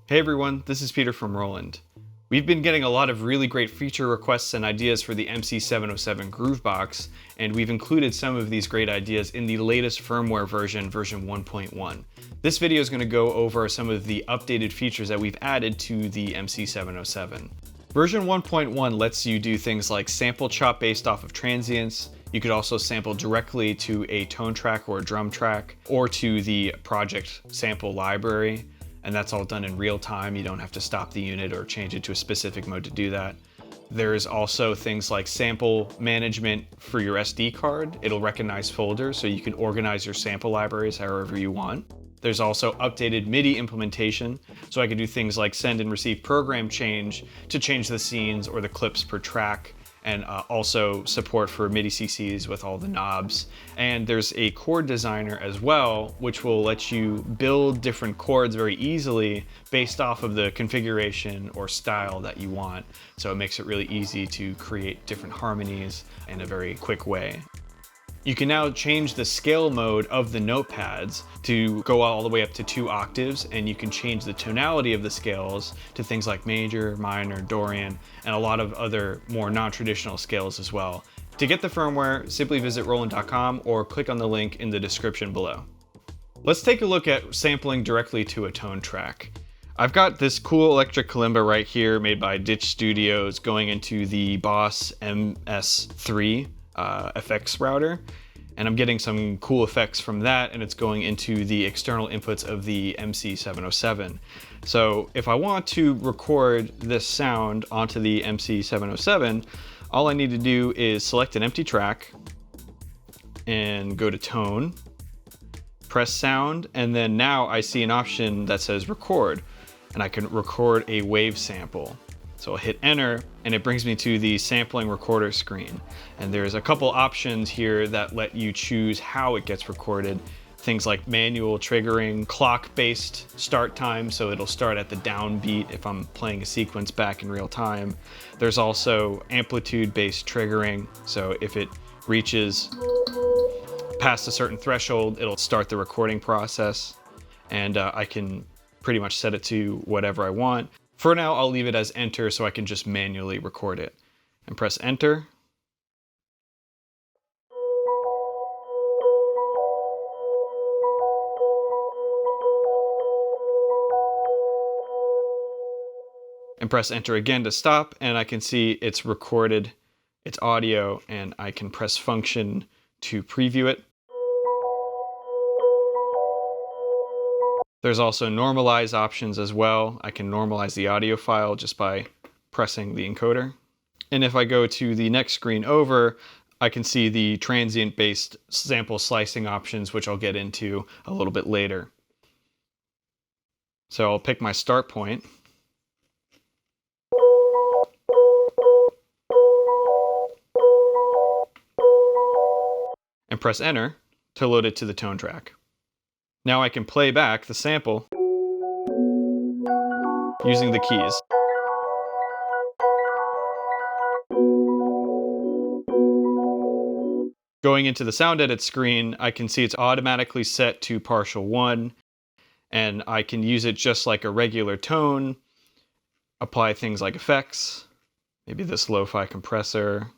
Hey everyone, this is Peter from Roland. We've been getting a lot of really great feature requests and ideas for the MC-707 GROOVEBOX, and we've included some of these great ideas in the latest firmware version 1.1. This video is going to go over some of the updated features that we've added to the MC-707. Version 1.1 lets you do things like sample chop based off of transients. You could also sample directly to a tone track or a drum track, or to the project sample library. And that's all done in real time. You don't have to stop the unit or change it to a specific mode to do that. There's also things like sample management for your SD card. It'll recognize folders, so you can organize your sample libraries however you want. There's also updated MIDI implementation, so I can do things like send and receive program change to change the scenes or the clips per track, and also support for MIDI CCs with all the knobs. And there's a Chord Designer as well, which will let you build different chords very easily based off of the configuration or style that you want. So it makes it really easy to create different harmonies in a very quick way. You can now change the scale mode of the notepads to go all the way up to 2 octaves, and you can change the tonality of the scales to things like major, minor, Dorian, and a lot of other more non-traditional scales as well. To get the firmware, simply visit roland.com or click on the link in the description below. Let's take a look at sampling directly to a tone track. I've got this cool electric kalimba right here made by Ditch Studios going into the Boss MS3 effects router, and I'm getting some cool effects from that, and it's going into the external inputs of the MC-707. So if I want to record this sound onto the MC-707, all I need to do is select an empty track and go to tone, press sound, and then now I see an option that says record, and I can record a wave sample. So I'll hit enter, and it brings me to the sampling recorder screen. And there's a couple options here that let you choose how it gets recorded. Things like manual triggering, clock-based start time, so it'll start at the downbeat if I'm playing a sequence back in real time. There's also amplitude-based triggering, so if it reaches past a certain threshold, it'll start the recording process. And I can pretty much set it to whatever I want. For now, I'll leave it as enter so I can just manually record it. And press enter. And press enter again to stop, and I can see it's recorded its audio, and I can press function to preview it. There's also normalize options as well. I can normalize the audio file just by pressing the encoder. And if I go to the next screen over, I can see the transient-based sample slicing options, which I'll get into a little bit later. So I'll pick my start point. And press enter to load it to the tone track. Now I can play back the sample using the keys. Going into the sound edit screen, I can see it's automatically set to partial 1, and I can use it just like a regular tone, apply things like effects, maybe this lo-fi compressor.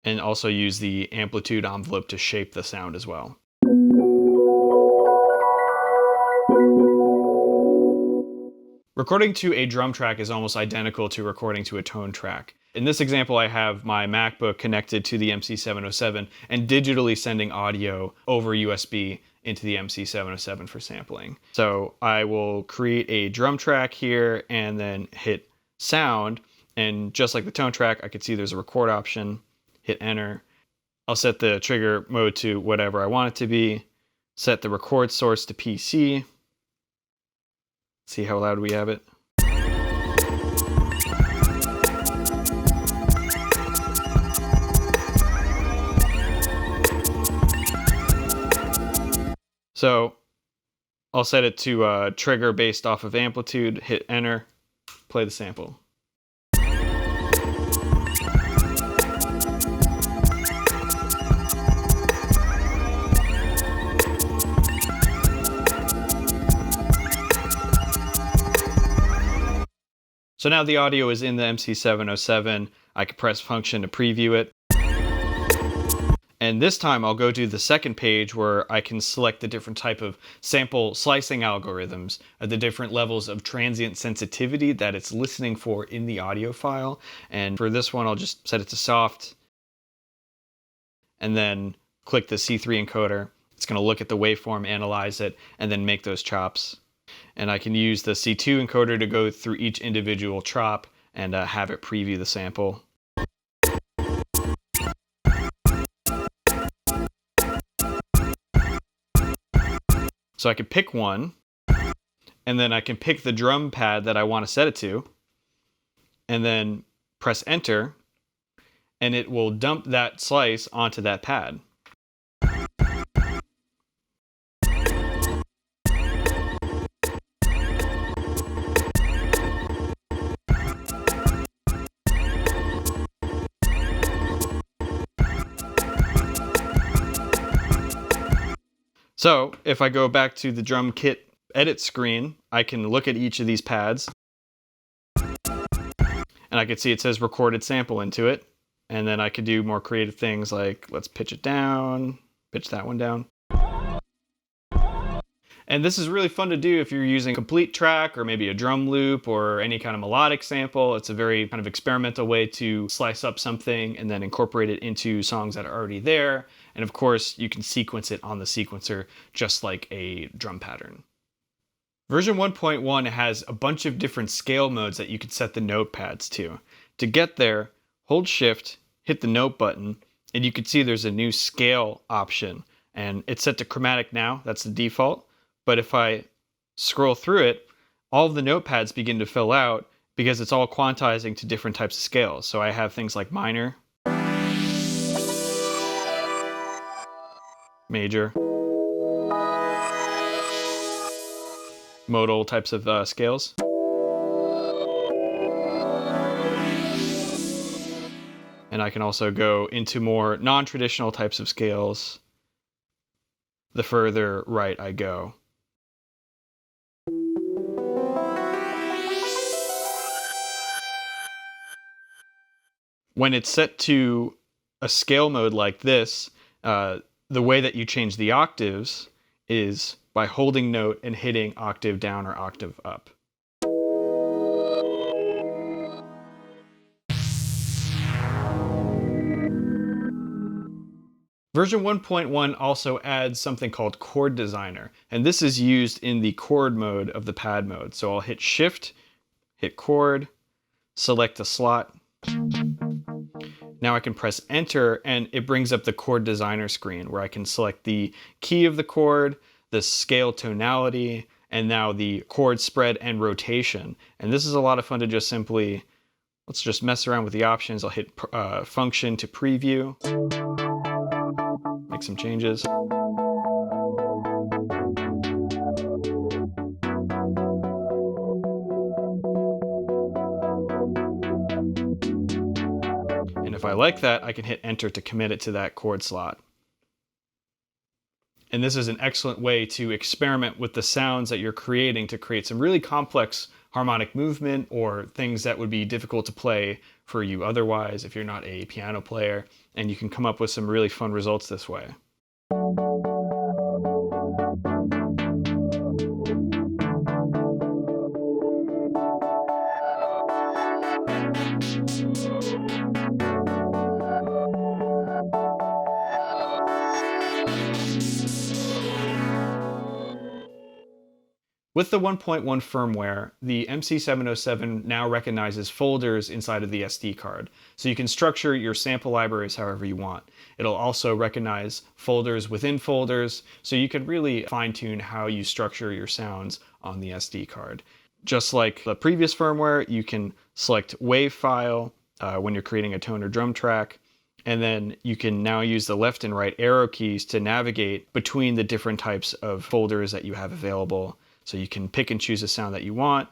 And also use the amplitude envelope to shape the sound as well. Recording to a drum track is almost identical to recording to a tone track. In this example, I have my MacBook connected to the MC-707 and digitally sending audio over USB into the MC-707 for sampling. So I will create a drum track here and then hit sound, and just like the tone track, I can see there's a record option. Hit enter. I'll set the trigger mode to whatever I want it to be. Set the record source to PC. See how loud we have it. So I'll set it to trigger based off of amplitude, hit enter, play the sample. So now the audio is in the MC-707. I can press function to preview it. And this time I'll go to the second page where I can select the different type of sample slicing algorithms at the different levels of transient sensitivity that it's listening for in the audio file. And for this one, I'll just set it to soft and then click the C3 encoder. It's going to look at the waveform, analyze it, and then make those chops. And I can use the C2 encoder to go through each individual chop and have it preview the sample. So I can pick one, and then I can pick the drum pad that I want to set it to, and then press enter, and it will dump that slice onto that pad. So if I go back to the drum kit edit screen, I can look at each of these pads and I can see it says recorded sample into it. And then I could do more creative things like let's pitch it down, pitch that one down. And this is really fun to do if you're using a complete track or maybe a drum loop or any kind of melodic sample. It's a very kind of experimental way to slice up something and then incorporate it into songs that are already there. And of course, you can sequence it on the sequencer just like a drum pattern. Version 1.1 has a bunch of different scale modes that you could set the note pads to. To get there, hold Shift, hit the note button, and you can see there's a new scale option. And it's set to chromatic now, that's the default. But if I scroll through it, all of the notepads begin to fill out because it's all quantizing to different types of scales. So I have things like minor, major, modal types of scales. And I can also go into more non-traditional types of scales the further right I go. When it's set to a scale mode like this, the way that you change the octaves is by holding note and hitting octave down or octave up. Version 1.1 also adds something called Chord Designer, and this is used in the chord mode of the pad mode. So I'll hit Shift, hit chord, select a slot. Now I can press enter and it brings up the Chord Designer screen where I can select the key of the chord, the scale tonality, and now the chord spread and rotation. And this is a lot of fun to just simply, let's just mess around with the options. I'll hit function to preview, make some changes. And if I like that, I can hit enter to commit it to that chord slot. And this is an excellent way to experiment with the sounds that you're creating to create some really complex harmonic movement or things that would be difficult to play for you otherwise if you're not a piano player. And you can come up with some really fun results this way. With the 1.1 firmware, the MC-707 now recognizes folders inside of the SD card, so you can structure your sample libraries however you want. It'll also recognize folders within folders, so you can really fine-tune how you structure your sounds on the SD card. Just like the previous firmware, you can select WAV file when you're creating a tone or drum track, and then you can now use the left and right arrow keys to navigate between the different types of folders that you have available. So you can pick and choose a sound that you want,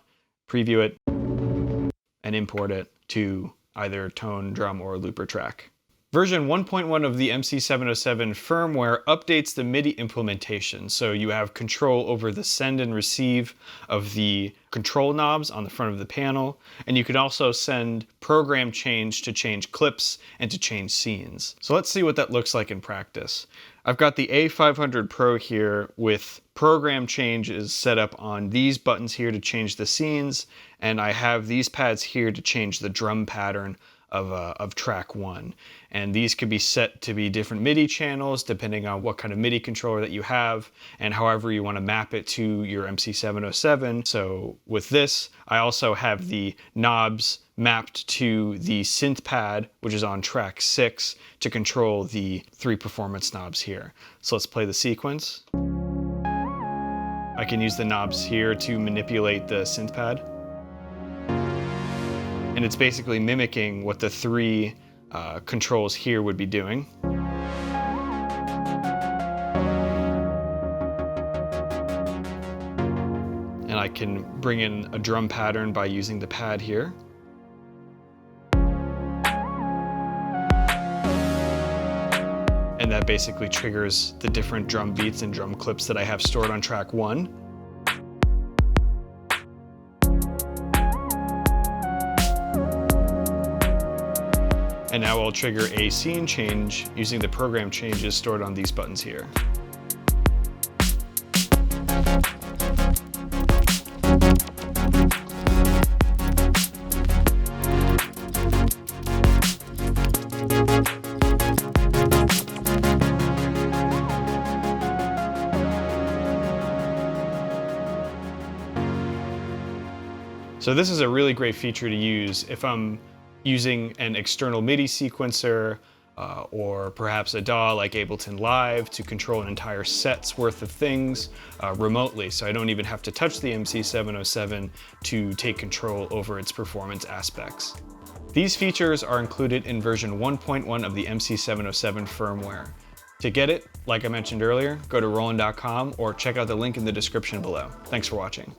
preview it, and import it to either tone, drum, or looper track. Version 1.1 of the MC-707 firmware updates the MIDI implementation, so you have control over the send and receive of the control knobs on the front of the panel, and you can also send program change to change clips and to change scenes. So let's see what that looks like in practice. I've got the A500 Pro here with program changes set up on these buttons here to change the scenes, and I have these pads here to change the drum pattern of track 1. And these could be set to be different MIDI channels depending on what kind of MIDI controller that you have and however you want to map it to your MC-707. So with this, I also have the knobs mapped to the synth pad, which is on track 6, to control the 3 performance knobs here. So let's play the sequence. I can use the knobs here to manipulate the synth pad. And it's basically mimicking what the 3 controls here would be doing. And I can bring in a drum pattern by using the pad here. And that basically triggers the different drum beats and drum clips that I have stored on track 1. And now I'll trigger a scene change using the program changes stored on these buttons here. So this is a really great feature to use if I'm using an external MIDI sequencer or perhaps a DAW like Ableton Live to control an entire set's worth of things remotely, so I don't even have to touch the MC-707 to take control over its performance aspects. These features are included in version 1.1 of the MC-707 firmware. To get it, like I mentioned earlier, go to roland.com or check out the link in the description below. Thanks for watching.